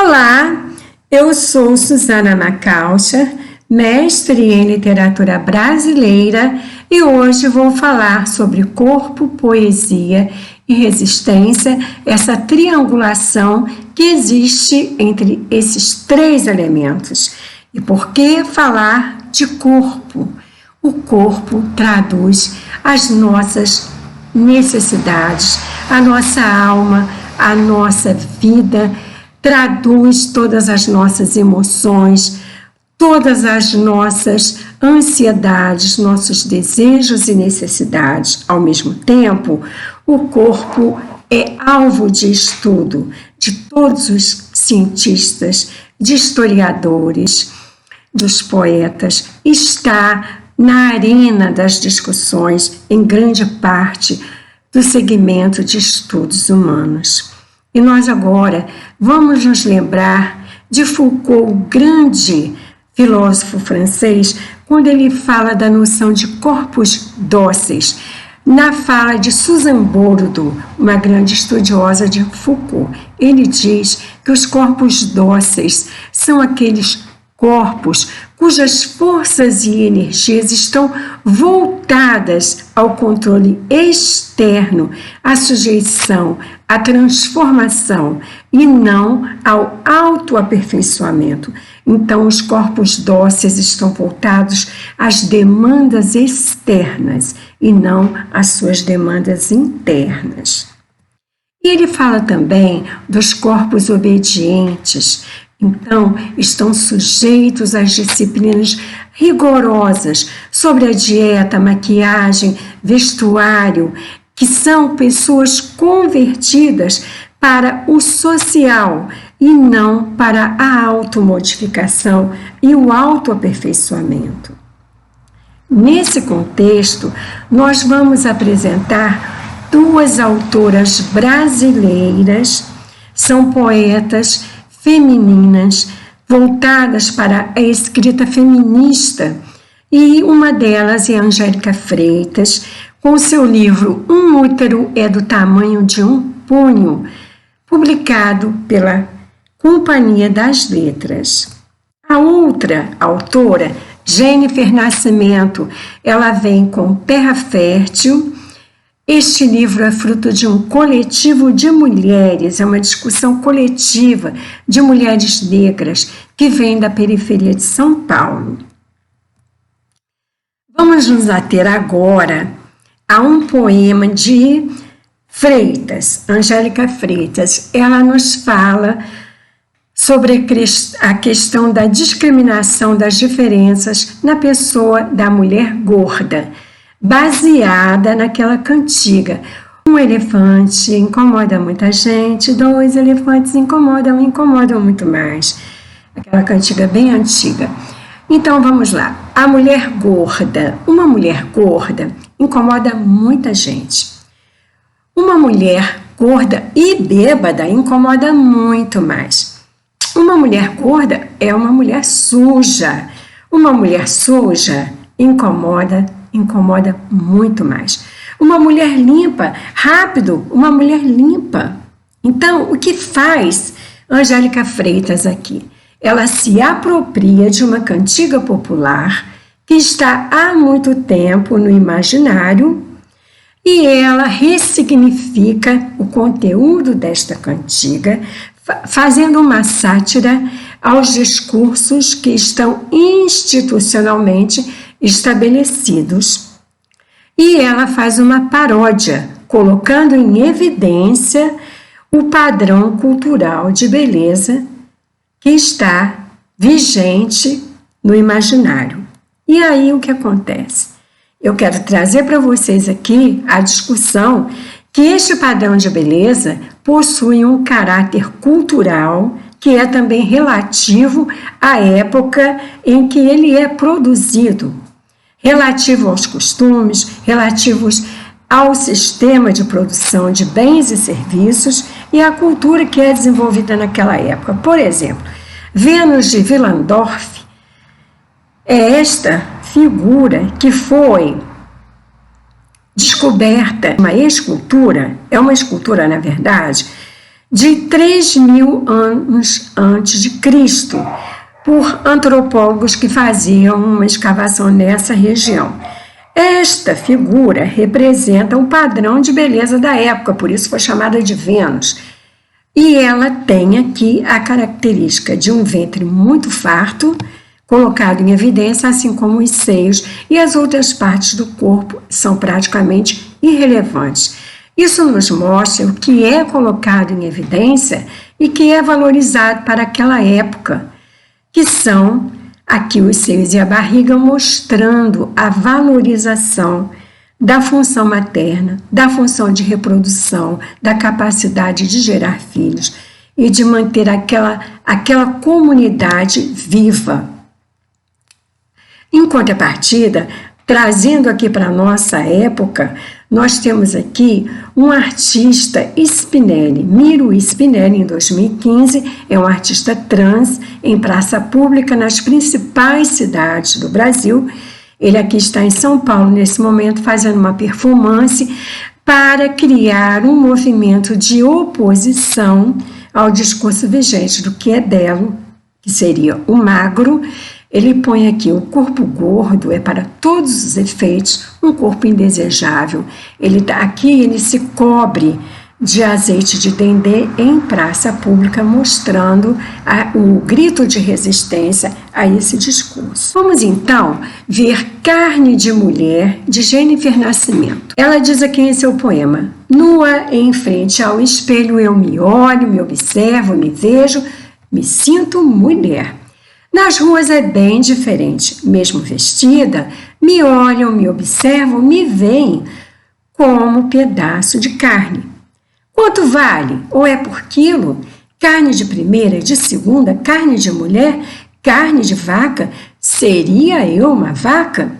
Olá, eu sou Susana Macalcha, mestre em literatura brasileira e hoje vou falar sobre corpo, poesia e resistência, essa triangulação que existe entre esses três elementos. E por que falar de corpo? O corpo traduz as nossas necessidades, a nossa alma, a nossa vida, traduz todas as nossas emoções, todas as nossas ansiedades, nossos desejos e necessidades. Ao mesmo tempo, o corpo é alvo de estudo de todos os cientistas, de historiadores, dos poetas, está na arena das discussões em grande parte do segmento de estudos humanos. E nós agora vamos nos lembrar de Foucault, o grande filósofo francês, quando ele fala da noção de corpos dóceis, na fala de Susan Bourdieu, uma grande estudiosa de Foucault. Ele diz que os corpos dóceis são aqueles corpos cujas forças e energias estão voltadas ao controle externo, à sujeição, à transformação e não ao autoaperfeiçoamento. Então, os corpos dóceis estão voltados às demandas externas e não às suas demandas internas. E ele fala também dos corpos obedientes. Então, estão sujeitos às disciplinas rigorosas sobre a dieta, maquiagem, vestuário, que são pessoas convertidas para o social e não para a automodificação e o autoaperfeiçoamento. Nesse contexto, nós vamos apresentar duas autoras brasileiras, são poetas femininas, voltadas para a escrita feminista, e uma delas é Angélica Freitas, com seu livro Um Útero é do Tamanho de um Punho, publicado pela Companhia das Letras. A outra autora, Jennifer Nascimento, ela vem com Terra Fértil. Este livro é fruto de um coletivo de mulheres, é uma discussão coletiva de mulheres negras que vem da periferia de São Paulo. Vamos nos ater agora a um poema de Freitas, Angélica Freitas. Ela nos fala sobre a questão da discriminação das diferenças na pessoa da mulher gorda, baseada naquela cantiga. Um elefante incomoda muita gente, dois elefantes incomodam muito mais. Aquela cantiga bem antiga. Então vamos lá. A mulher gorda. Uma mulher gorda incomoda muita gente. Uma mulher gorda e bêbada incomoda muito mais. Uma mulher gorda é uma mulher suja. Uma mulher suja incomoda muito mais. Uma mulher limpa, rápido, uma mulher limpa. Então, o que faz Angélica Freitas aqui? Ela se apropria de uma cantiga popular que está há muito tempo no imaginário e ela ressignifica o conteúdo desta cantiga, fazendo uma sátira aos discursos que estão institucionalmente estabelecidos. E ela faz uma paródia, colocando em evidência o padrão cultural de beleza que está vigente no imaginário. E aí o que acontece? Eu quero trazer para vocês aqui a discussão que este padrão de beleza possui um caráter cultural que é também relativo à época em que ele é produzido, relativo aos costumes, relativos ao sistema de produção de bens e serviços e à cultura que é desenvolvida naquela época. Por exemplo, Vênus de Willendorf é esta figura que foi descoberta, uma escultura, é uma escultura, na verdade, de 3.000 anos antes de Cristo, por antropólogos que faziam uma escavação nessa região. Esta figura representa o padrão de beleza da época, por isso foi chamada de Vênus. E ela tem aqui a característica de um ventre muito farto, colocado em evidência, assim como os seios, e as outras partes do corpo são praticamente irrelevantes. Isso nos mostra o que é colocado em evidência e que é valorizado para aquela época, que são aqui os seios e a barriga, mostrando a valorização da função materna, da função de reprodução, da capacidade de gerar filhos e de manter aquela comunidade viva. Em contrapartida, trazendo aqui para a nossa época, nós temos aqui um artista Spinelli, Miro Spinelli, em 2015, é um artista trans em praça pública nas principais cidades do Brasil. Ele aqui está em São Paulo nesse momento fazendo uma performance para criar um movimento de oposição ao discurso vigente do que é belo, que seria o magro. Ele põe aqui o corpo gordo, é para todos os efeitos um corpo indesejável. Aqui ele se cobre de azeite de dendê em praça pública, mostrando o grito de resistência a esse discurso. Vamos então ver Carne de Mulher, de Jennifer Nascimento. Ela diz aqui em seu poema: nua em frente ao espelho eu me olho, me observo, me vejo, me sinto mulher. Nas ruas é bem diferente, mesmo vestida, me olham, me observam, me veem como pedaço de carne. Quanto vale? Ou é por quilo? Carne de primeira, de segunda, carne de mulher, carne de vaca? Seria eu uma vaca?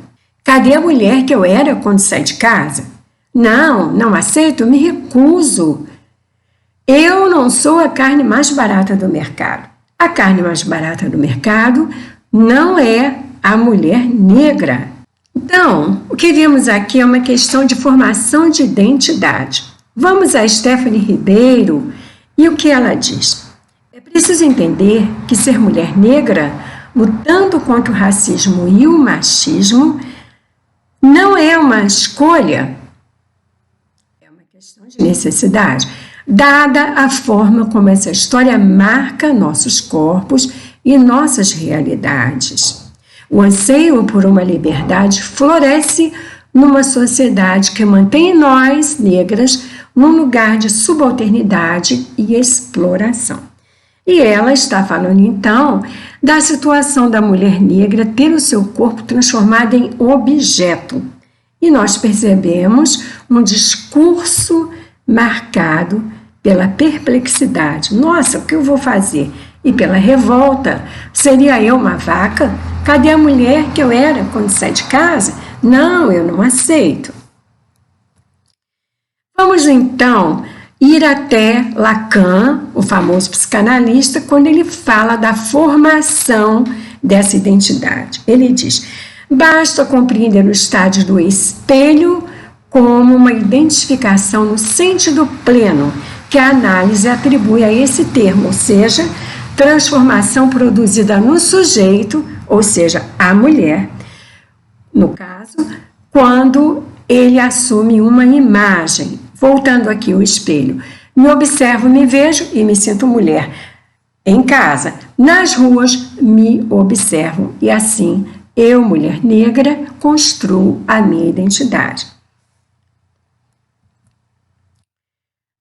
Cadê a mulher que eu era quando saí de casa? Não aceito, me recuso. Eu não sou a carne mais barata do mercado. A carne mais barata do mercado não é a mulher negra. Então, o que vemos aqui é uma questão de formação de identidade. Vamos a Stephanie Ribeiro e o que ela diz. É preciso entender que ser mulher negra, lutando contra o racismo e o machismo, não é uma escolha, é uma questão de necessidade, dada a forma como essa história marca nossos corpos e nossas realidades. O anseio por uma liberdade floresce numa sociedade que mantém nós, negras, num lugar de subalternidade e exploração. E ela está falando, então, da situação da mulher negra ter o seu corpo transformado em objeto. E nós percebemos um discurso marcado pela perplexidade. Nossa, o que eu vou fazer? E pela revolta. Seria eu uma vaca? Cadê a mulher que eu era quando saí de casa? Não, eu não aceito. Vamos então ir até Lacan, o famoso psicanalista, quando ele fala da formação dessa identidade. Ele diz: basta compreender o estágio do espelho como uma identificação no sentido pleno que a análise atribui a esse termo, ou seja, transformação produzida no sujeito, ou seja, a mulher, no caso, quando ele assume uma imagem. Voltando aqui ao espelho, me observo, me vejo e me sinto mulher. Em casa, nas ruas, me observo e assim eu, mulher negra, construo a minha identidade.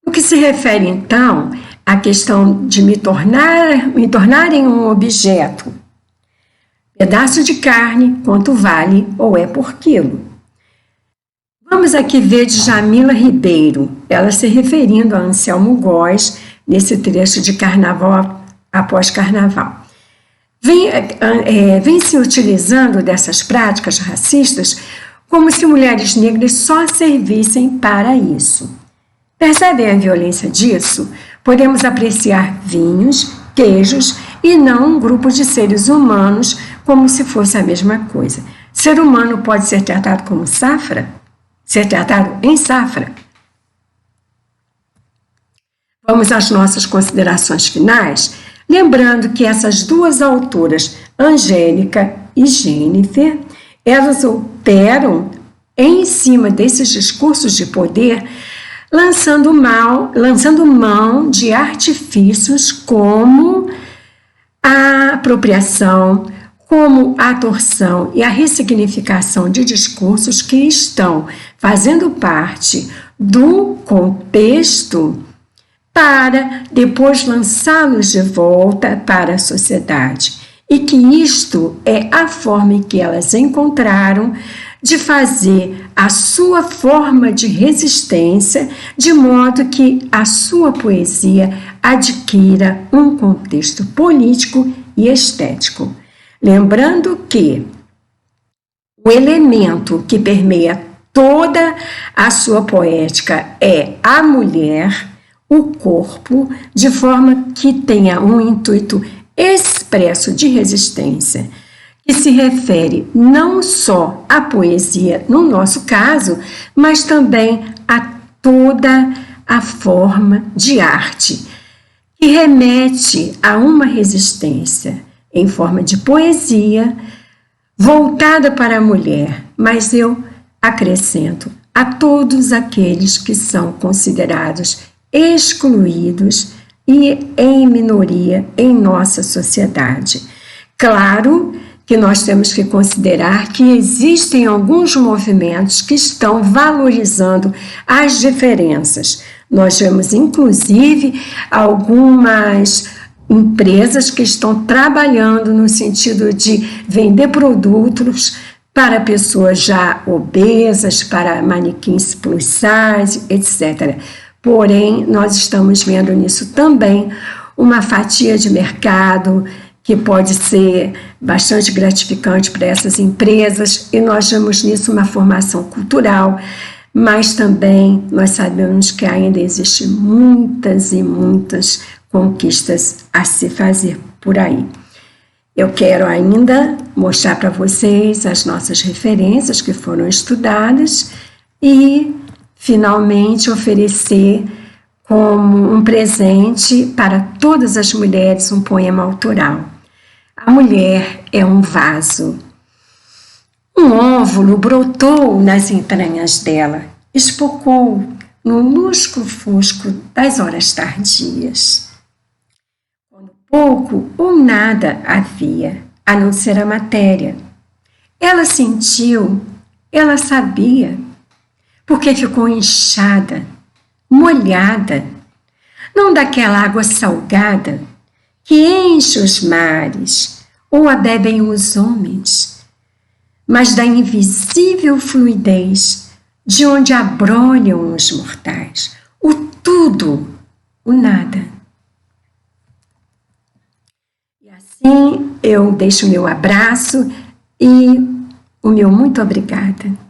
No que se refere, então, à questão de me tornar em um objeto, pedaço de carne, quanto vale ou é por quilo? Vamos aqui ver de Jamila Ribeiro, ela se referindo a Anselmo Góes, nesse trecho de Carnaval após Carnaval. Vem se utilizando dessas práticas racistas como se mulheres negras só servissem para isso. Percebem a violência disso? Podemos apreciar vinhos, queijos e não um grupo de seres humanos como se fosse a mesma coisa. Ser humano pode ser tratado como safra? Ser tratado em safra? Vamos às nossas considerações finais, lembrando que essas duas autoras, Angélica e Jennifer, elas operam em cima desses discursos de poder, lançando mão de artifícios como a apropriação, como a torção e a ressignificação de discursos que estão fazendo parte do contexto para depois lançá-los de volta para a sociedade. E que isto é a forma em que elas encontraram de fazer a sua forma de resistência, de modo que a sua poesia adquira um contexto político e estético. Lembrando que o elemento que permeia toda a sua poética é a mulher, o corpo, de forma que tenha um intuito expresso de resistência, que se refere não só à poesia, no nosso caso, mas também a toda a forma de arte, que remete a uma resistência em forma de poesia voltada para a mulher, mas eu acrescento a todos aqueles que são considerados excluídos e em minoria em nossa sociedade. Claro que nós temos que considerar que existem alguns movimentos que estão valorizando as diferenças. Nós vemos, inclusive, algumas empresas que estão trabalhando no sentido de vender produtos para pessoas já obesas, para manequins plus size, etc. Porém, nós estamos vendo nisso também uma fatia de mercado que pode ser bastante gratificante para essas empresas, e nós vemos nisso uma formação cultural, mas também nós sabemos que ainda existem muitas e muitas conquistas a se fazer por aí. Eu quero ainda mostrar para vocês as nossas referências que foram estudadas e, finalmente, oferecer como um presente para todas as mulheres um poema autoral. A mulher é um vaso. Um óvulo brotou nas entranhas dela, espocou no lusco-fusco das horas tardias. Quando pouco ou nada havia, a não ser a matéria. Ela sentiu, ela sabia, porque ficou inchada, molhada, não daquela água salgada que enche os mares ou a bebem os homens, mas da invisível fluidez de onde abrolham os mortais, o tudo, o nada. E assim eu deixo o meu abraço e o meu muito obrigada.